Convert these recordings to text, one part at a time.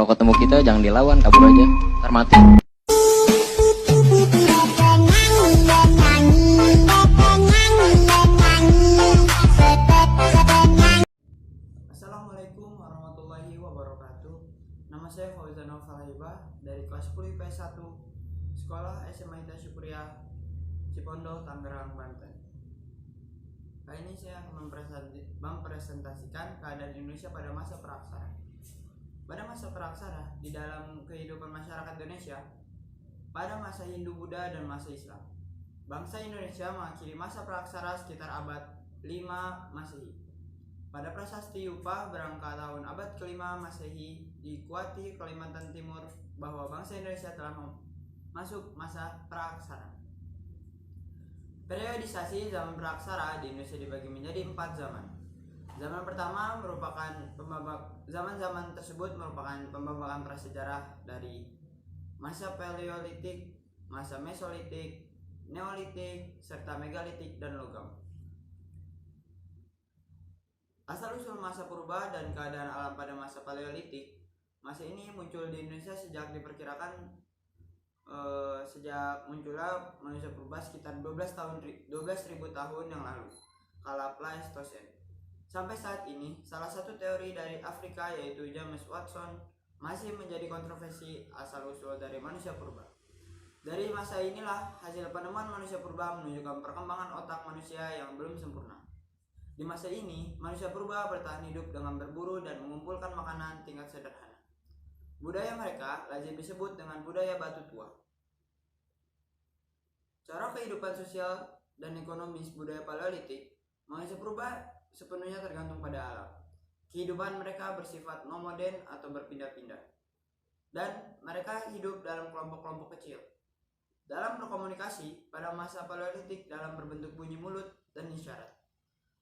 Kalau ketemu kita jangan dilawan, kabur aja, ntar mati. Assalamualaikum warahmatullahi wabarakatuh. Nama saya Fauzan Alfahibah dari kelas 10 IPS 1 Sekolah SMA Ita Syukuriah Cipondo, Tangerang, Banten. Kali ini saya akan mempresentasikan keadaan Indonesia pada masa praksara. Pada masa praksara, di dalam kehidupan masyarakat Indonesia, pada masa Hindu-Buddha dan masa Islam, bangsa Indonesia mengakhiri masa praksara sekitar abad 5 Masehi. Pada prasasti Upah berangkat tahun abad ke-5 Masehi, dikuati Kalimantan Timur bahwa bangsa Indonesia telah masuk masa praksara. Periodisasi zaman praksara di Indonesia dibagi menjadi 4 zaman. Zaman pertama merupakan zaman-zaman tersebut merupakan pembabakan prasejarah dari masa Paleolitik, masa Mesolitik, Neolitik, serta Megalitik dan Logam. Asal-usul masa purba dan keadaan alam pada masa Paleolitik, masa ini muncul di Indonesia sejak diperkirakan sejak munculnya manusia purba sekitar 12.000 tahun yang lalu, kala Pleistosen. Sampai saat ini, salah satu teori dari Afrika yaitu James Watson masih menjadi kontroversi asal-usul dari manusia purba. Dari masa inilah hasil penemuan manusia purba menunjukkan perkembangan otak manusia yang belum sempurna. Di masa ini, manusia purba bertahan hidup dengan berburu dan mengumpulkan makanan tingkat sederhana. Budaya mereka lazim disebut dengan budaya batu tua. Cara kehidupan sosial dan ekonomis budaya Paleolitik, manusia purba sepenuhnya tergantung pada alam. Kehidupan mereka bersifat nomaden atau berpindah-pindah, dan mereka hidup dalam kelompok-kelompok kecil. Dalam berkomunikasi, pada masa Paleolitik dalam berbentuk bunyi mulut dan isyarat.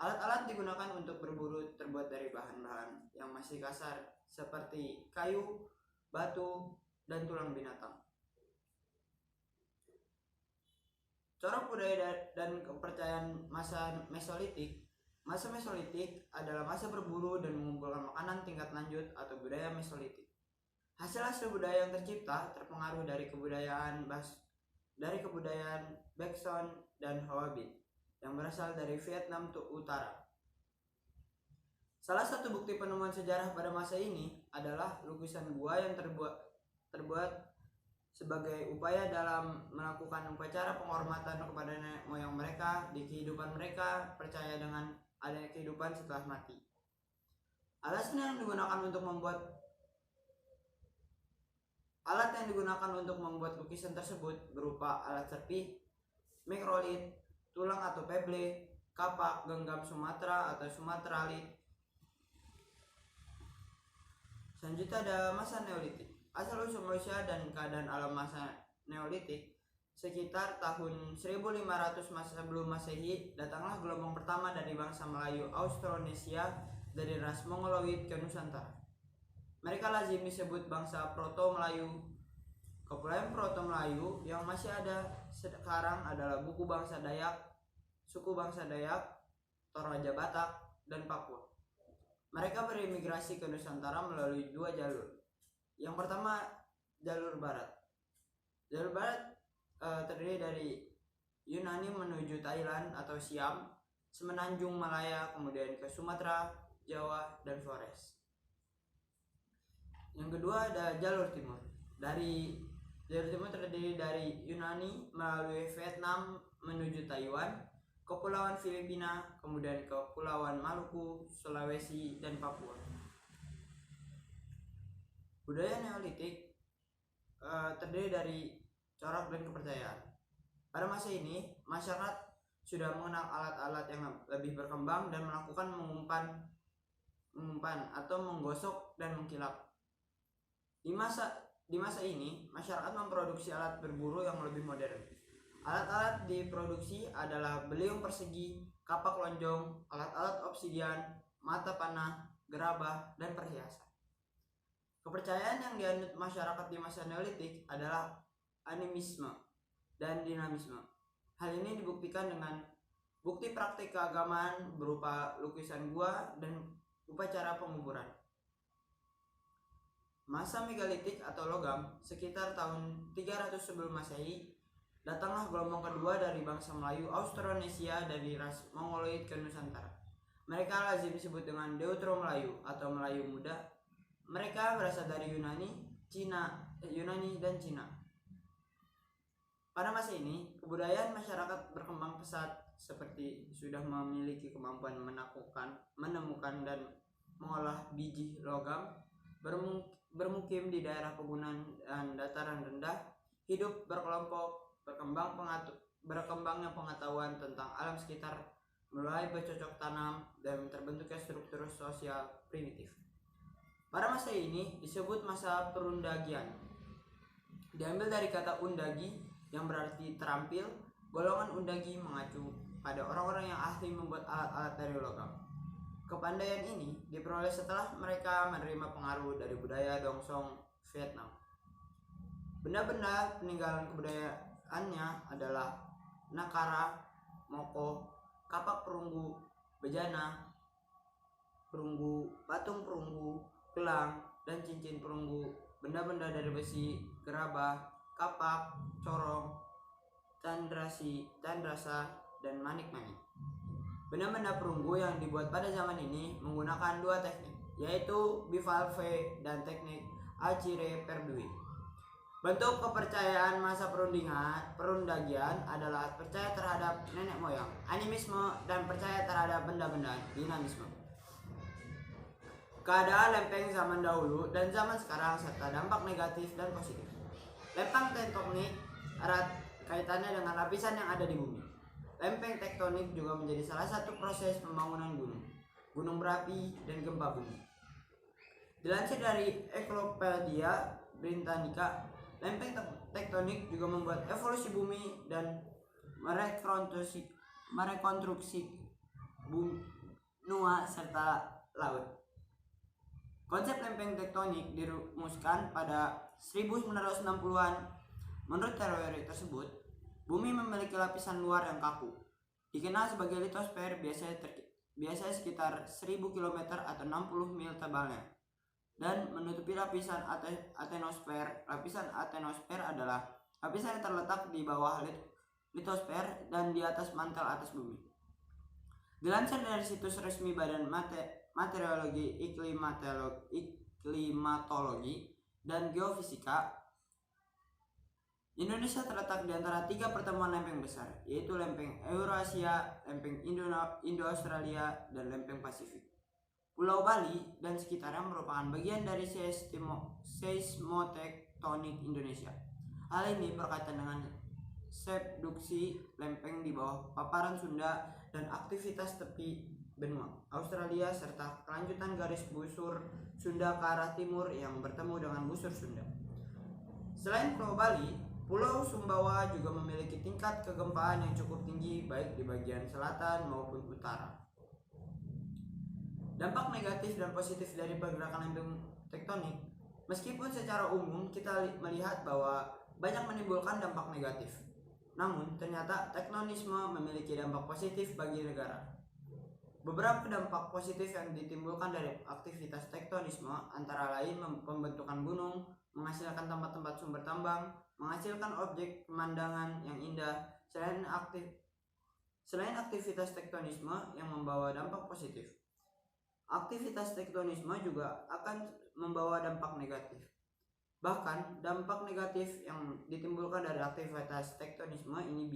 Alat-alat digunakan untuk berburu terbuat dari bahan-bahan yang masih kasar seperti kayu, batu, dan tulang binatang. Corak budaya dan kepercayaan masa Mesolitik. Masa Mesolitik adalah masa berburu dan mengumpulkan makanan tingkat lanjut atau budaya Mesolitik. Hasil-hasil budaya yang tercipta terpengaruh dari kebudayaan Bekson dan Hawabin yang berasal dari Vietnam Utara. Salah satu bukti penemuan sejarah pada masa ini adalah lukisan gua yang terbuat sebagai upaya dalam melakukan upacara penghormatan kepada nenek moyang mereka di kehidupan mereka percaya dengan adanya kehidupan setelah mati. Alat yang digunakan untuk membuat lukisan tersebut berupa alat serpih, mikrolit, tulang atau pebble, kapak, genggam Sumatera atau Sumatralit. Selanjutnya ada masa Neolitik. Asal-usul manusia dan keadaan alam masa Neolitik. Sekitar tahun 1500 sebelum Masehi, datanglah gelombang pertama dari bangsa Melayu Austronesia dari ras Mongoloid ke Nusantara. Mereka lazim disebut bangsa Proto-Melayu. Kepulauan Proto-Melayu yang masih ada sekarang adalah suku bangsa Dayak, Toraja Batak, dan Papua. Mereka berimigrasi ke Nusantara melalui 2 jalur. Yang pertama, jalur barat. Jalur barat terdiri dari Yunani menuju Thailand atau Siam, Semenanjung Malaya, kemudian ke Sumatera, Jawa, dan Flores. Yang kedua ada jalur timur. Jalur timur terdiri dari Yunani melalui Vietnam menuju Taiwan, Kepulauan Filipina, kemudian ke Kepulauan Maluku, Sulawesi, dan Papua. Budaya Neolitik terdiri dari corak dan kepercayaan. Pada masa ini, masyarakat sudah mengenal alat-alat yang lebih berkembang dan melakukan mengumpan atau menggosok dan mengkilap. Di masa ini, masyarakat memproduksi alat berburu yang lebih modern. Alat-alat diproduksi adalah beliung persegi, kapak lonjong, alat-alat obsidian, mata panah, gerabah, dan perhiasan. Kepercayaan yang dianut masyarakat di masa Neolitik adalah animisme dan dinamisme. Hal ini dibuktikan dengan bukti praktik keagamaan berupa lukisan gua dan upacara penguburan. masa megalitik atau logam, sekitar tahun 300 sebelum Masehi, datanglah gelombang kedua dari bangsa Melayu Austronesia dari ras Mongoloid ke Nusantara. Mereka lazim disebut dengan Deutero-Melayu atau Melayu Muda. Mereka berasal dari Yunani dan Cina. Pada masa ini, kebudayaan masyarakat berkembang pesat seperti sudah memiliki kemampuan menemukan dan mengolah biji logam, bermukim di daerah pegunungan dan dataran rendah, hidup berkelompok, berkembangnya pengetahuan tentang alam sekitar, mulai bercocok tanam dan terbentuknya struktur sosial primitif. Pada masa ini disebut masa perundagian. Diambil dari kata undagi yang berarti terampil. Golongan undagi mengacu pada orang-orang yang ahli membuat alat-alat dari logam. Kepandaian ini diperoleh setelah mereka menerima pengaruh dari budaya Dongsong Vietnam. Benda-benda peninggalan kebudayaannya adalah nakara, moko, kapak perunggu, bejana, perunggu, patung perunggu, gelang, dan cincin perunggu, benda-benda dari besi, gerabah, kapak, corong, candrasa, dan manik-manik. Benda-benda perunggu yang dibuat pada zaman ini menggunakan dua teknik, yaitu bivalve dan teknik acire perdui. Bentuk kepercayaan masa perundagian adalah percaya terhadap nenek moyang, animisme, dan percaya terhadap benda-benda, dinamisme. Keadaan lempeng zaman dahulu dan zaman sekarang serta dampak negatif dan positif. Lempeng tektonik erat kaitannya dengan lapisan yang ada di bumi. Lempeng tektonik juga menjadi salah satu proses pembangunan gunung berapi, dan gempa bumi. Dilansir dari Encyclopedia Britannica, lempeng tektonik juga membuat evolusi bumi dan merekonstruksi benua serta laut. Konsep lempeng tektonik dirumuskan pada 1960-an. Menurut teori tersebut, bumi memiliki lapisan luar yang kaku, dikenal sebagai litosfer, biasanya sekitar 1000 km atau 60 mil tebalnya, dan menutupi lapisan atenosfer. Lapisan atenosfer adalah lapisan yang terletak di bawah litosfer dan di atas mantel atas bumi. Dilansir dari situs resmi Badan Meteorologi, Iklimatologi, dan Geofisika, Indonesia terletak di antara 3 pertemuan lempeng besar, yaitu lempeng Eurasia, lempeng Indo-Australia, dan lempeng Pasifik. Pulau Bali dan sekitarnya merupakan bagian dari seismotektonik Indonesia. Hal ini berkaitan dengan subduksi lempeng di bawah paparan Sunda dan aktivitas tepi benua Australia serta kelanjutan garis busur Sunda ke arah timur yang bertemu dengan busur Sunda. Selain Pulau Bali, Pulau Sumbawa juga memiliki tingkat kegempaan yang cukup tinggi baik di bagian selatan maupun utara. Dampak negatif dan positif dari pergerakan lempeng tektonik. Meskipun secara umum kita melihat bahwa banyak menimbulkan dampak negatif, namun ternyata tektonisme memiliki dampak positif bagi negara. Beberapa dampak positif yang ditimbulkan dari aktivitas tektonisme antara lain pembentukan gunung, menghasilkan tempat-tempat sumber tambang, menghasilkan objek pemandangan yang indah. Selain aktivitas tektonisme yang membawa dampak positif, aktivitas tektonisme juga akan membawa dampak negatif. Bahkan dampak negatif yang ditimbulkan dari aktivitas tektonisme ini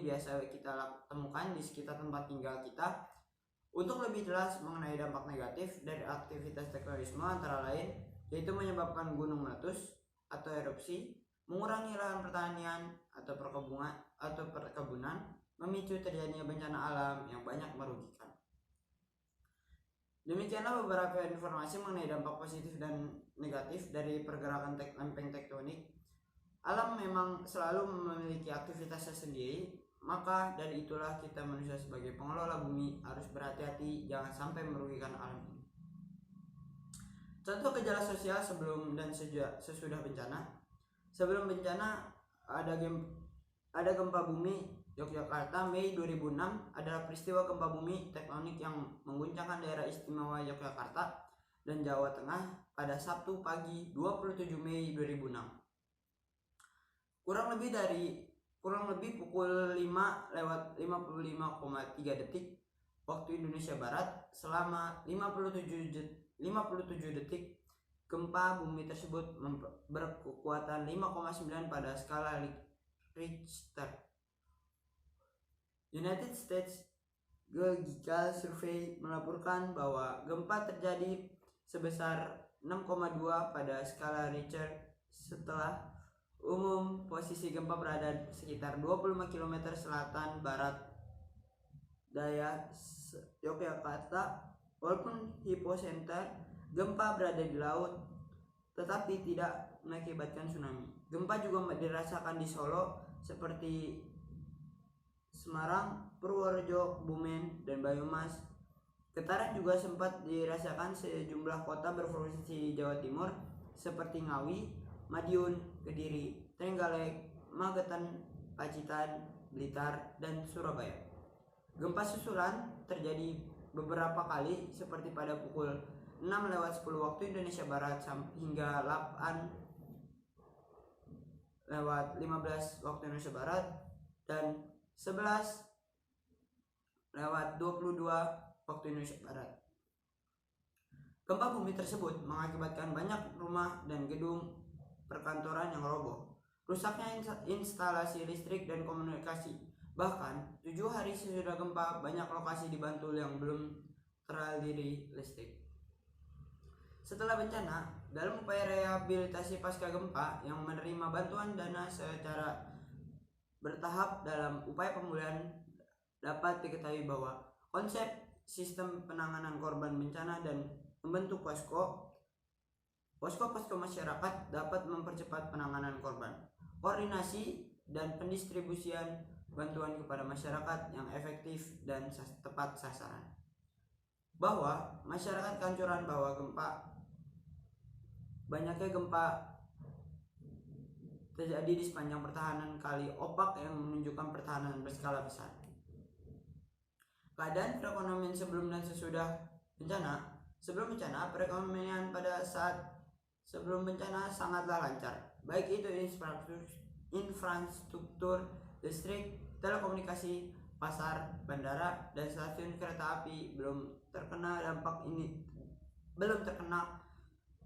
biasa kita temukan di sekitar tempat tinggal kita. Untuk lebih jelas mengenai dampak negatif dari aktivitas tektonisme antara lain yaitu menyebabkan gunung meletus atau erupsi, mengurangi lahan pertanian atau perkebunan, memicu terjadinya bencana alam yang banyak merugikan. Demikianlah beberapa informasi mengenai dampak positif dan negatif dari pergerakan lempeng tektonik. Alam memang selalu memiliki aktivitasnya sendiri, maka dari itulah kita manusia sebagai pengelola bumi harus berhati-hati jangan sampai merugikan alam ini. Contoh gejala sosial sebelum dan sesudah bencana. Sebelum bencana ada gempa bumi Yogyakarta Mei 2006 adalah peristiwa gempa bumi tektonik yang mengguncangkan daerah istimewa Yogyakarta dan Jawa Tengah pada Sabtu pagi 27 Mei 2006. Kurang lebih pukul 5:55,3 detik waktu Indonesia Barat. Selama 57 detik gempa bumi tersebut berkekuatan 5,9 pada skala Richter. United States Geological Survey melaporkan bahwa gempa terjadi sebesar 6,2 pada skala Richter setelah umum posisi gempa berada sekitar 25 km selatan barat daya Yogyakarta. Walaupun hipocenter gempa berada di laut, tetapi tidak mengakibatkan tsunami. Gempa juga dirasakan di Solo seperti Semarang, Purworejo, Bumen, dan Banyumas. Getaran juga sempat dirasakan sejumlah kota berprovinsi Jawa Timur seperti Ngawi, Madiun, Kediri, Trenggalek, Magetan, Pacitan, Blitar, dan Surabaya. Gempa susulan terjadi beberapa kali seperti pada pukul 6:10 waktu Indonesia Barat hingga 8:15 waktu Indonesia Barat dan 11:22 waktu Indonesia Barat. Gempa bumi tersebut mengakibatkan banyak rumah dan gedung perkantoran yang roboh, rusaknya instalasi listrik dan komunikasi. Bahkan 7 hari sesudah gempa, banyak lokasi di Bantul yang belum teraliri listrik. Setelah bencana, dalam upaya rehabilitasi pasca gempa yang menerima bantuan dana secara bertahap dalam upaya pemulihan, dapat diketahui bahwa konsep sistem penanganan korban bencana dan membentuk posko masyarakat dapat mempercepat penanganan korban, koordinasi dan pendistribusian bantuan kepada masyarakat yang efektif dan tepat sasaran. Bahwa masyarakat Kancuran bahwa banyaknya gempa terjadi di sepanjang pertahanan Kali Opak yang menunjukkan pertahanan berskala besar. Keadaan perekonomian sebelum dan sesudah bencana. Sebelum bencana, perekonomian pada saat sebelum bencana sangatlah lancar, baik itu infrastruktur listrik, telekomunikasi, pasar, bandara, dan stasiun kereta api belum terkena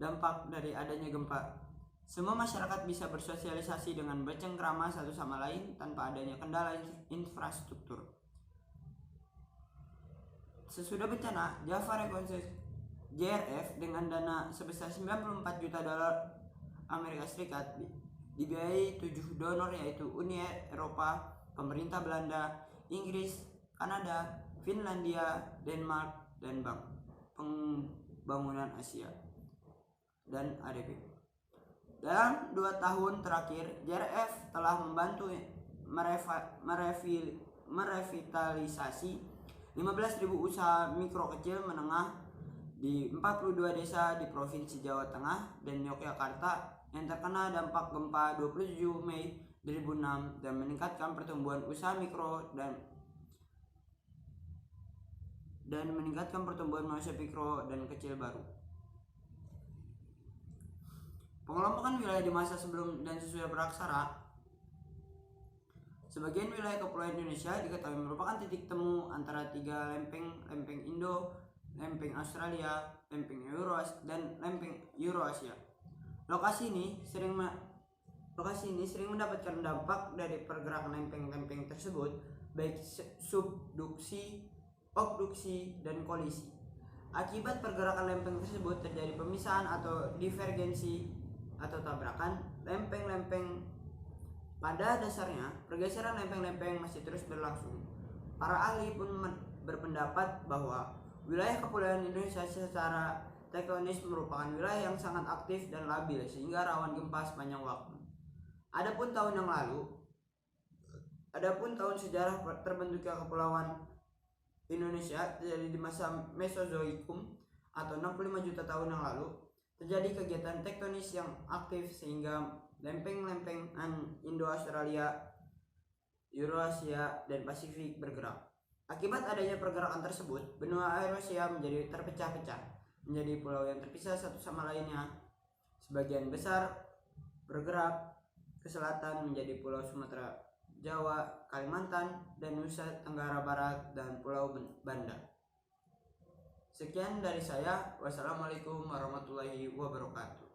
dampak dari adanya gempa. Semua masyarakat bisa bersosialisasi dengan bercengkrama satu sama lain tanpa adanya kendala infrastruktur. Sesudah bencana, Java Reconstruction JRF dengan dana sebesar 94 juta dolar Amerika Serikat dibiayai 7 donor yaitu Uni Eropa, pemerintah Belanda, Inggris, Kanada, Finlandia, Denmark, dan Bank Pembangunan Asia dan ADB. Dalam 2 tahun terakhir, JRF telah membantu merevitalisasi 15.000 usaha mikro kecil menengah di 42 desa di Provinsi Jawa Tengah dan Yogyakarta yang terkena dampak gempa 27 Mei 2006 dan meningkatkan pertumbuhan usaha mikro dan meningkatkan pertumbuhan usaha mikro dan kecil baru. Pengelompokan wilayah di masa sebelum dan sesudah praksara. Sebagian wilayah kepulauan Indonesia diketahui merupakan titik temu antara 3 lempeng Indo, lempeng Australia, lempeng Eurasia, dan lempeng Eurasia. Lokasi ini sering mendapatkan dampak dari pergerakan lempeng-lempeng tersebut, baik subduksi, abduksi, dan kolisi. Akibat pergerakan lempeng tersebut terjadi pemisahan atau divergensi atau tabrakan lempeng-lempeng. Pada dasarnya, pergeseran lempeng-lempeng masih terus berlangsung. Para ahli pun berpendapat bahwa wilayah kepulauan Indonesia secara tektonis merupakan wilayah yang sangat aktif dan labil sehingga rawan gempa sepanjang waktu. Adapun tahun sejarah terbentuknya kepulauan Indonesia terjadi di masa Mesozoikum atau 65 juta tahun yang lalu. Terjadi kegiatan tektonis yang aktif sehingga lempeng-lempengan Indo-Australia, Eurasia, dan Pasifik bergerak. Akibat adanya pergerakan tersebut, benua Eurasia menjadi terpecah-pecah menjadi pulau yang terpisah satu sama lainnya. Sebagian besar bergerak ke selatan menjadi Pulau Sumatera, Jawa, Kalimantan, dan Nusa Tenggara Barat, dan Pulau Banda. Sekian dari saya. Wassalamualaikum warahmatullahi wabarakatuh.